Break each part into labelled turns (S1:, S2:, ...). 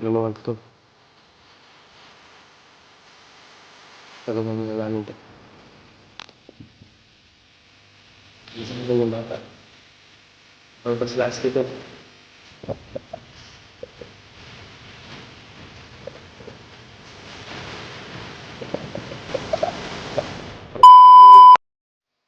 S1: Lumawan to. Tagal na nalaman ito. Isa na yung bata. Purpose last ito.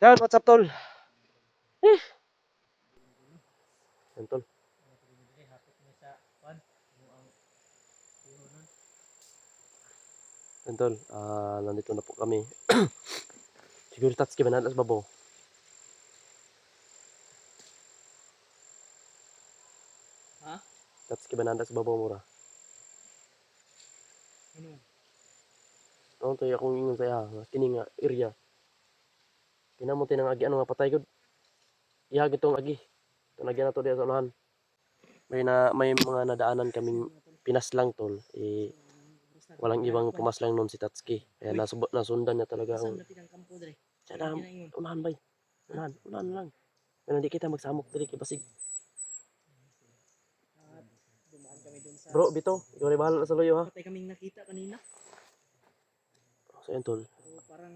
S1: Yan, what's up, tol? Yan, tol. Yan, tol. Nandito na po kami. Siguro Tatsuki ba na sa babaw?
S2: Ha?
S1: Tatsuki ba na sa babaw mura?
S2: Ano?
S1: Oo, tayo akong ingon sa'ya. Kini nga, area. Kinamunti ng agi. Ano nga patay ko? Ihag itong agi. Itong agi na to diya sa unahan. May mga nadaanan kaming pinas lang, tol. Walang ibang pumas lang nun si Tatsuki. Kaya nasundan niya talaga
S2: Saan
S1: ang...
S2: na pinangkampo dre?
S1: Sana, unahan bay. Unahan lang. Pero hindi kita magsamok dali kay basig.
S2: At dumaan kami dun sa...
S1: Bro, bito. Ikaw rin bahala na sa loyo, ha?
S2: Patay kaming nakita kanina.
S1: So, yan, tol.
S2: Pero parang...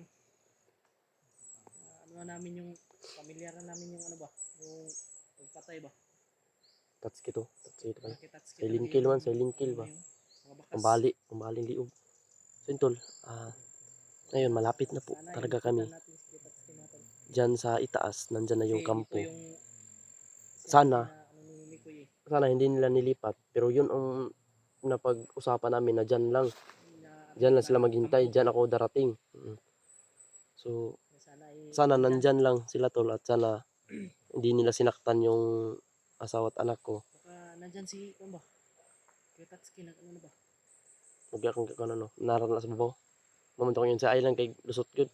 S2: ano na namin yung... Pamilyar na namin yung ano ba? Yung pagpatay ba?
S1: Tatsuki to. Tatsuki to kayo.
S2: Nakita-tatsuki
S1: Silent
S2: talaga
S1: kill man,
S2: yung-
S1: silent kill ba?
S2: yung mga bakas.
S1: Pambaling liog. So, yun, tol. Ngayon, malapit na po
S2: Sana
S1: talaga
S2: imbitahan
S1: kami.
S2: natin si Tatsuki natin.
S1: Diyan sa itaas, nandyan na yung
S2: Kasi
S1: kampo.
S2: ito yung...
S1: Sana.
S2: na ano ni Mikoy eh.
S1: Sana hindi nila nilipat. Pero yun ang napag-usapan namin na dyan lang. Dyan lang sila maghintay. Dyan ako darating. So, sana nandyan lang sila, tol. At sana hindi nila sinaktan yung asawa at anak ko.
S2: Baka nandyan si... Ano ba? Kaya Tatsuki nag ano na ba?
S1: Huwag akong ano, naran na sa babaw. Mamunta ko yun sa island kay lusot yun.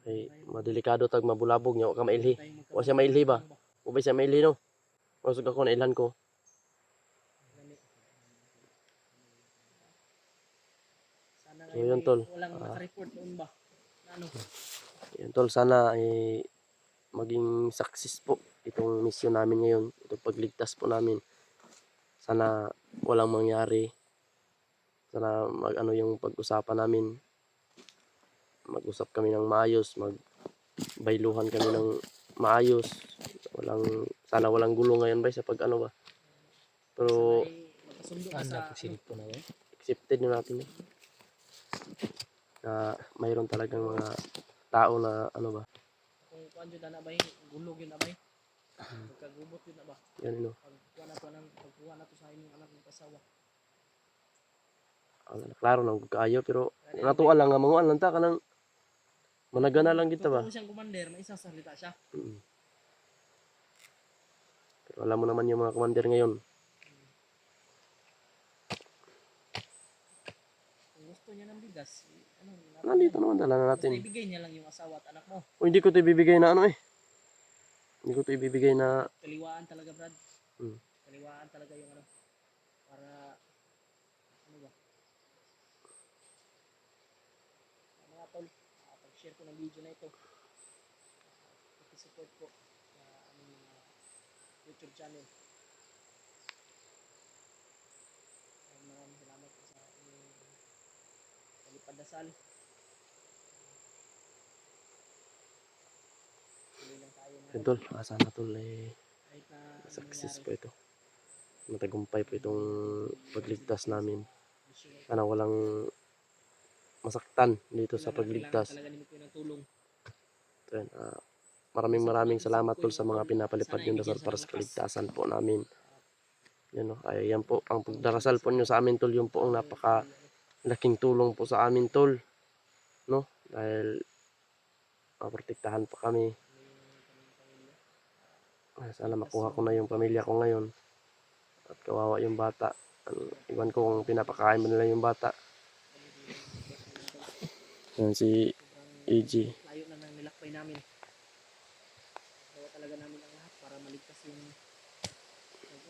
S1: Ay, madelikado tag mabulabog niya. Huwag ka mailhi. Huwag siya mailhi ba? Huwag ba siya mailhi, no? Masog ako na ilan ko.
S2: Sana
S1: So, yun, tol.
S2: walang naka-report doon ba? Na ano?
S1: Yun, tol. Sana ay maging success po itong mission namin ngayon. Itong pagligtas po namin. Sana walang mangyari. Sana mag-ano yung pag-usapan namin. Mag-usap kami ng maayos. Magbayluhan kami ng maayos. Sana walang gulo ngayon ba sa pag-ano ba. Pero
S2: Magkasundo ka sa... Ano?
S1: accepted na natin yun. Na mayroon talagang mga tao na ano ba.
S2: Kung kuan yun na ba gulog yun na ba magkagubot yun na ba?
S1: Yan, no.
S2: Pagkuha na to sa inyong anak ng kasawa.
S1: Klaro nang kaayo pero natuwa lang nga manguan lang ta kanang managana lang kita ba.
S2: Kung siyang commander, may isang salita siya.
S1: Pero alam mo naman yung mga commander ngayon.
S2: Kung gusto niya ng bigas, ano,
S1: Nandito naman dala na
S2: basta
S1: natin.
S2: ibigay niya lang yung asawa at anak mo.
S1: O hindi ko 'to ibibigay na ano eh. Hindi ko 'to ibibigay na
S2: Kaliwaan talaga, Brad. Kaliwaan talaga yung ano, para ano ba? Mga tol, pag-share ko ng video na ito. Pag-support ko sa aming mga YouTube channel. Maraming salamat po sa inyong pagpadasal. Tuloy lang tayo na
S1: tol, sana tol
S2: kahit na
S1: success po ito. Matagumpay po itong pagligtas namin. Sana walang masaktan dito sa pagligtas.
S2: talaga ni ng tulong.
S1: So, yan, maraming salamat tol sa mga pinapalipad yung dasal para sa kaligtasan po namin. Yan, no? Ay, yan po ang pagdarasal po nyo sa amin tol, yun po ang napaka laking tulong po sa amin tol, no? Dahil maprotektahan pa kami. Sana makuha ko na yung pamilya ko ngayon. At kawawa yung bata. Iwan ko kung pinapakain mo nila yung bata. Yan si EG.
S2: Layo na ng nilakbay namin. Gawa talaga namin ang lahat para maligtas yung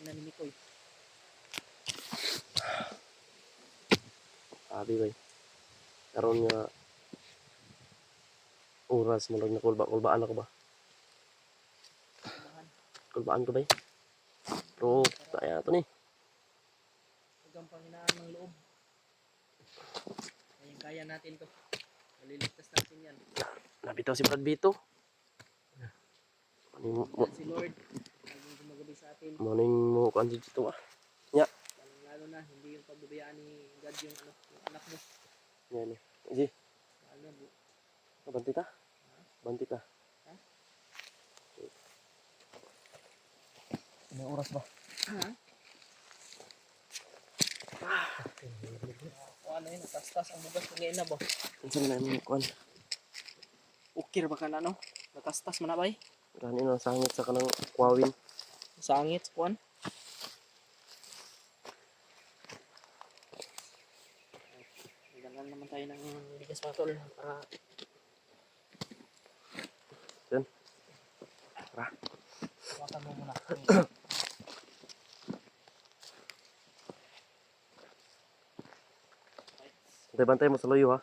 S2: ina ni Mikoy.
S1: Sabi ba karon nga oras mo lang na kulbaan ako ba? Kulbaan ko ba? Pero kaya ito ni.
S2: ang panghinaan ng loob. Kaya natin to. Maliligtas natin yan.
S1: Nabitaw si Brad Bito. Morning mo,
S2: Yan si Lord. Laging gumagabi sa atin.
S1: morning mo kan dito ah. Nya,
S2: Lalo na, hindi yung pagbabayaan ni God yung, ano, yung anak mo.
S1: yan eh. Sige,
S2: Lalo na,
S1: banti ka. Banti ka.
S2: Ha?
S1: May oras ba?
S2: ha? O ano yun, natastas ang bugas ng ngayon na ba?
S1: Unsa na mo kuan?
S2: Ukir ba ka na, no? Natastas man na ba eh?
S1: Gani no sangit sa kanang kwawin.
S2: Sangit, kuwan. Dalan naman tayo ng bigas mga tol para
S1: Yan. Tara.
S2: iwasan mo muna.
S1: Bantay mo sa loyo ha.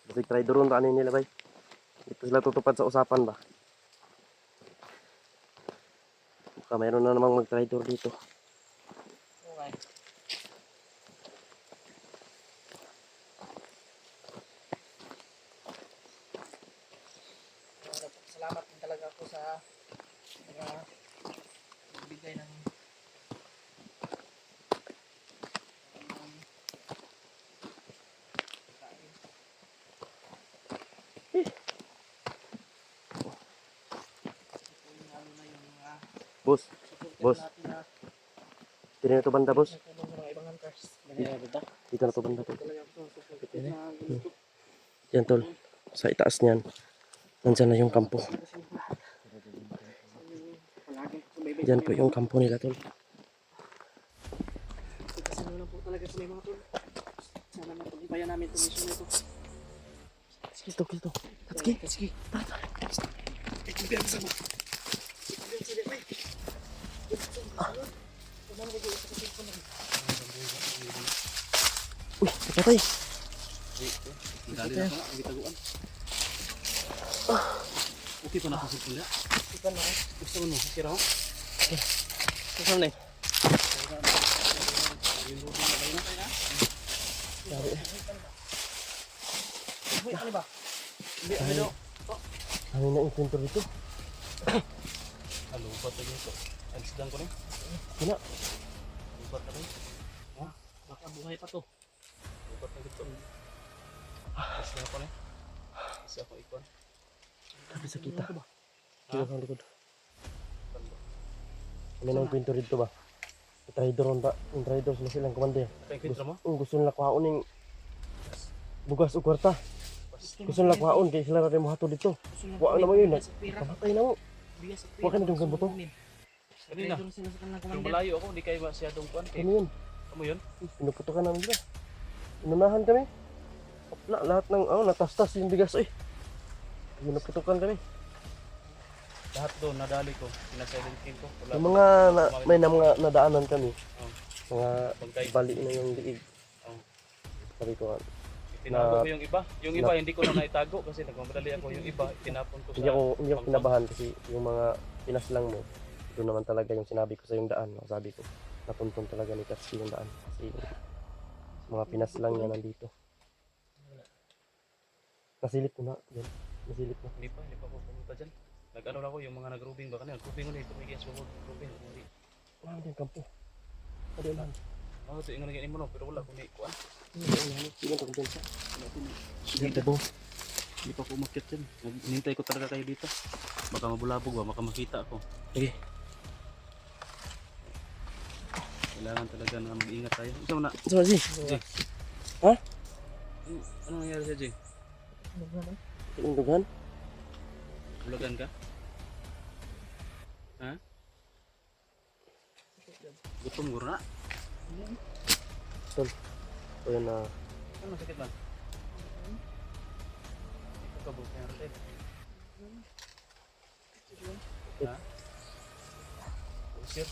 S1: Basta try doon ta nila bay. Dito sila tutupad sa usapan ba. Baka mayroon na namang mag-try door dito.
S2: Okay. Salamat din talaga ako sa mga nagbigay ng pagkain. Lalo na yung mga
S1: Boss,
S2: supporter
S1: Boss.
S2: natin na
S1: dito na to banda boss.
S2: natulong sa mga ibang hunters. Ganyan ba?
S1: Dito na to banda to.
S2: Talaga ako sa supporter na ganito.
S1: Yan tol. Sa itaas niyan. Nandiyan na yung kampo. Diyan po yung kampo nila tol.
S2: Kasi lang po talaga sa mga tol. Sana mapag-ibayan namin itong mission na ito.
S1: Kito, kito. Tatski.
S2: Tatski.
S1: Uy, patay.
S3: Dali na ang gitaguan. Okay pa na kasi pula.
S2: Ipan na.
S3: Gusto mo no, sira ho.
S2: Gusto na eh. Uy, ano ba? Hindi, ano daw?
S1: Ano na inventor dito?
S3: Lupat lagi ito. Ang sidang ko rin.
S1: Kina.
S3: Lupat na rin.
S2: Baka buhay pa to.
S3: Lupat na ito. Kasi ako rin. Kasi ako ikon.
S1: Sabi sa kita.
S2: Ano ba?
S1: Kilo sa likod. Ano na inventor dito ba? Trader on ta. Yung trader sila silang komande.
S3: Kaya kwitra mo?
S1: Gusto nila kuhaon yung bugas o kwarta. Gusto nila kuhaon kaya sila natin mahato dito. Wala naman yun. Kamatay na mo. Huwag ka na dong gambo to.
S3: Kanina. Pero malayo ako, hindi kayo masyadong kuwan.
S1: Kami yun.
S3: Kamu yun?
S1: Pinuputukan namin sila. Inunahan kami. Lahat ng natastas yung bigas eh. Pinuputukan kami.
S3: Lahat doon, nadali ko. Pinasilent kill ko. Wala
S1: Yung mga may mga nadaanan kami.
S3: Oh.
S1: Mga
S3: Bangkay.
S1: bali na yung liig.
S3: Oh.
S1: Sabi ko,
S3: Tinago ko yung iba. Yung iba hindi ko na naitago kasi nagmamadali ako. Yung iba, tinapon ko sa...
S1: hindi ako kinabahan kasi yung mga pinas lang mo. Ito naman talaga yung sinabi ko sa yung daan. Sabi ko, natuntun talaga ni Katsi yung daan. Kasi yung mga pinas lang niya nandito. Nasilip ko na. Yan. Nasilip na.
S3: Hindi pa ako pumunta dyan. Nag-ano lang ako, yung mga nag-rubing ba kanina. Nag-rubing ulit, tumigil sa mga rubing.
S1: Wala din kampo. Ada ulan.
S3: Ako ito yung naging mo no, pero wala kung ni kuan.
S1: Hindi na itong siya.
S3: Hindi po. Hindi pa ako umakyat dyan. Hinintay ko talaga kayo dito. Baka mabulabog ba, baka makita ako.
S1: Sige.
S3: Kailangan talaga na mag-ingat tayo. Ito na.
S1: Sama si.
S3: Jay.
S1: Ha?
S3: Ano nangyari sa Jay?
S1: Yung dugan?
S3: Bulagan ka? Ha? Gutom mo na?
S1: Tol. O yan na.
S3: Ano sakit ba? Ito ka buka yung rin. Ha? Usir?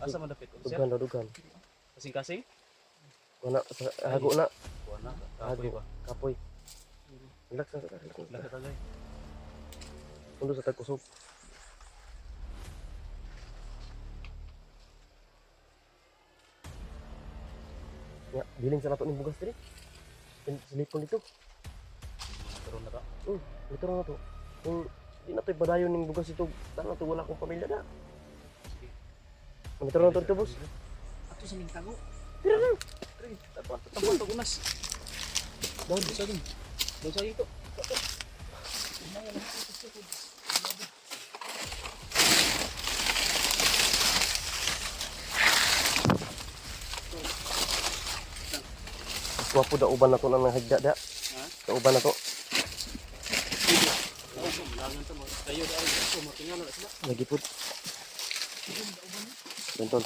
S3: Asa madapit? Usir?
S1: Dugan na dugan.
S3: Kasing-kasing?
S1: Wala. Hago na.
S3: Kuha na. Kapoy ba?
S1: Kapoy. Relax na. Relax na.
S3: Lahat tagay.
S1: Undo sa tagkusog. Bilin sa nato ning bugas diri. Silipon dito.
S3: Pero na ra.
S1: Dito na to. Kung di na to ibadayon ning bugas ito, tana to wala akong pamilya na. Dito na to boss.
S2: Ato sa lingtago.
S1: Tira na.
S2: Tapos to unas. Daw sa dun. Daw sa ito.
S1: Wa po da uban na to nang hagda da.
S3: Ha?
S1: Da uban na to.
S3: Langan to mo. Kayo da ay matingan na sila.
S1: Lagi po. Bentol.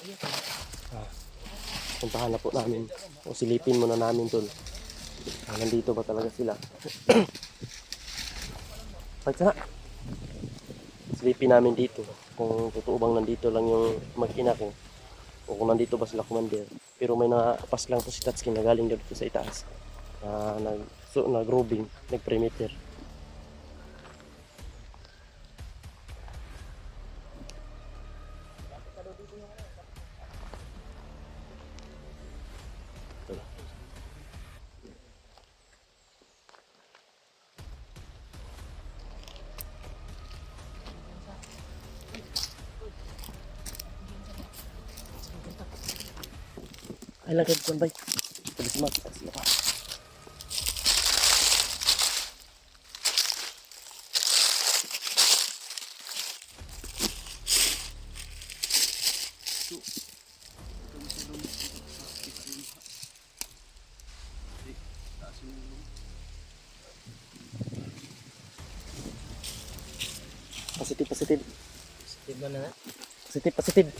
S1: Puntahan na po namin. O silipin muna namin tol. Nandito ba talaga sila? Pagsa. Silipin namin dito. Kung totoo bang nandito lang yung mag-ina ko. O kung nandito ba sila commander. Pero may nakapas lang po si Tatsuki na galing dito sa itaas. Nag-roving, nag-perimeter. Ay lang kayo bay. Pwede sumakit sila pa. Positive, positive.
S2: Tignan na.
S1: Positive, positive.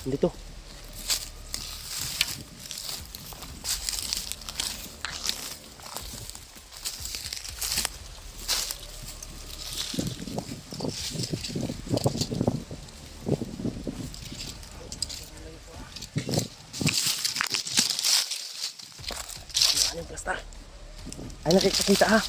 S1: Dito. Ano yung plastar? Ay, nakikita ha.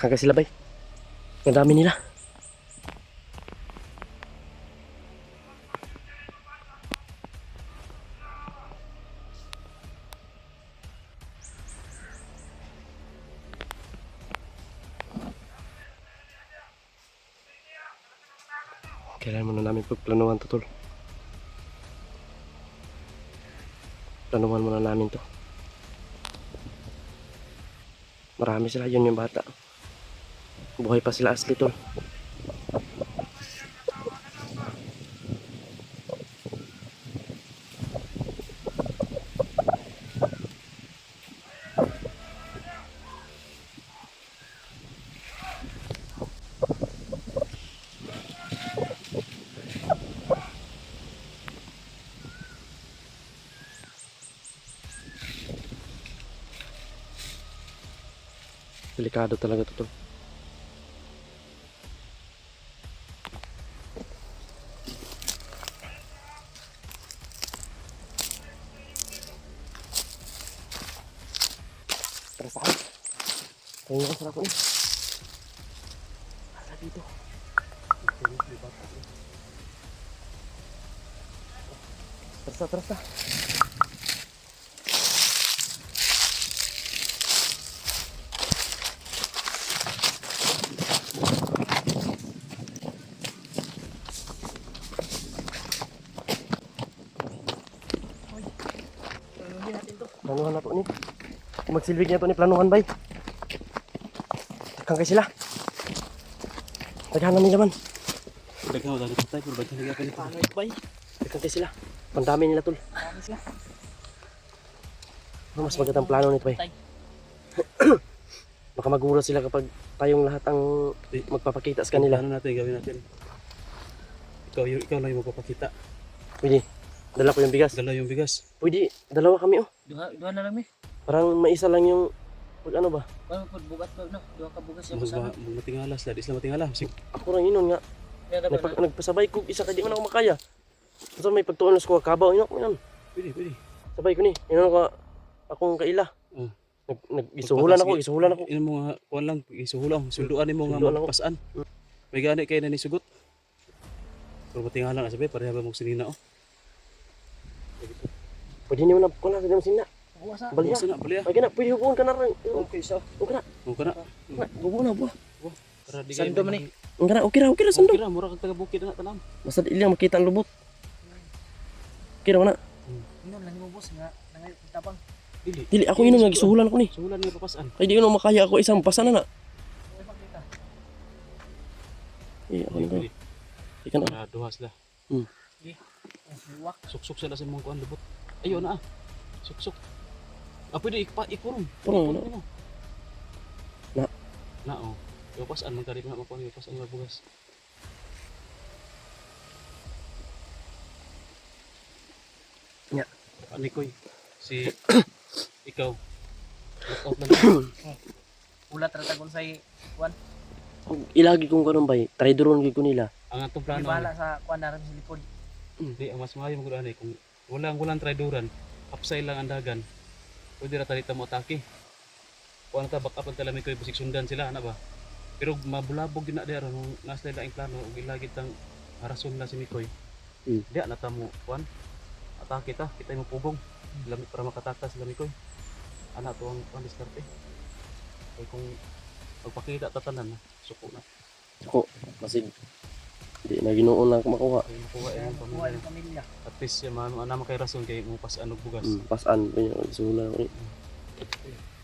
S1: Kagak sila bay. Ang dami nila. Kailangan muna namin pagplanuhan to tol. Planuhan muna namin to. Marami sila, yun yung bata. Buhay pa sila asli tol. Delikado talaga to tol. Tara saan? Tingnan ko sarap ko eh. Asa dito? Terasa, terasa. Planuhan na to ni. Magsilbig niya to ni planuhan bay. Takang kay sila. Taghan namin naman.
S3: Daghang wala na tayo pero bagay na kani.
S2: Paano ito bay?
S1: Takang kay sila. Pandami nila tol.
S2: Paano sila?
S1: Ano mas magandang plano nito bay? Baka magulat sila kapag tayong lahat ang magpapakita sa kanila.
S3: Ano natin gawin natin? Ikaw lang yung magpapakita.
S1: Pwede. Dala ko yung bigas.
S3: Dala yung bigas.
S1: Pwede, dalawa kami oh.
S2: Duha na lang mi.
S1: Parang maisa lang yung pag ano ba?
S2: Kuan pud bugat ba no. Duha ka bugas yung
S3: Mas
S2: kasama.
S3: matingalas la, di sila matingalas.
S1: Ako lang inon nga.
S2: Kaya dapat
S1: Nagpasabay ko isa kay di man ako makaya. Basta may pagtuon sa kuha kabaw ino ko inon.
S3: Pwede.
S1: Sabay ko ni. Inon ka akong kaila.
S3: Oh.
S1: Isuhulan ako.
S3: Ino mo nga kuan lang, isuhulan. Sunduan nimo nga
S1: Sunduan ako.
S3: magpasan. May gani kay na ni sugot. Pero matingala na sabi pareha ba mo sinina oh.
S1: Pwede niyo na ko na sa sina.
S2: buwasa.
S1: Balya.
S3: Bukas na balya.
S1: Ay kana pwede hubuan ka na rin.
S2: Okay so.
S1: Okay na.
S3: Mo kana.
S1: Hubuan na ba?
S3: Para di
S2: Sando man ni.
S1: Okay na sando.
S3: Kira mura kag taga bukid na tanam.
S1: Basta di lang makita ang lubot. Kira na.
S2: Inon lang mo boss nga nangay tapang.
S3: Dili.
S1: Dili ako inom nga gisuhulan ako ni.
S3: Suhulan nga papasan.
S1: Ay di ko na makaya ako isang pasan na.
S2: Ay makita.
S1: Eh ako
S3: Pwede.
S1: na. Ika na.
S3: Para duhas la.
S2: Wak.
S3: Suksok sila sa mong kuan lubot. Ayo na ah. Suksok. Pwede ikurong.
S1: Purong na.
S3: mo.
S1: Na.
S3: Na oh. Yo pasan man kadi na makuha yo pasan nga bugas.
S1: Nya.
S3: Ani koy si ikaw. Look out lang.
S2: Ulat ra tagon say kuan.
S1: Ilagi kong karon bay. Traidoron gyud ko nila.
S3: Ang atong
S2: Di
S3: plano.
S2: bala sa kuan naran sa likod.
S3: Di ang mas maayo mo ani kung walang traidoran, upside lang ang dagan. Pwede ra talita mo atake. Kuan ta back up ang talami koy busik sundan sila ana ba. Pero mabulabog gina di aron ngas laing plano ug ilagid tang harason na si Mikoy. Di na ta mo kuan. Atake ta, kita mo pugong. Lami para makatakas sila Mikoy. Ana to ang diskarte. Kay kung magpakita ta tanan suko na.
S1: Ako kasi di na Ginoo na ako makuha.
S3: Kay makuha
S2: Kaya
S3: imong
S2: buhay
S3: pamilya.
S2: ng pamilya.
S3: At least ya ana kay rason kay mo pas anog bugas.
S1: Pasan pa niya gisuhulan ako ni.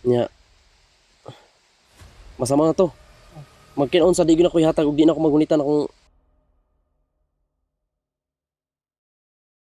S1: Nya. Masama na to. Magkinaon sa di gyud ako ihatag ug di na ako magunitan akong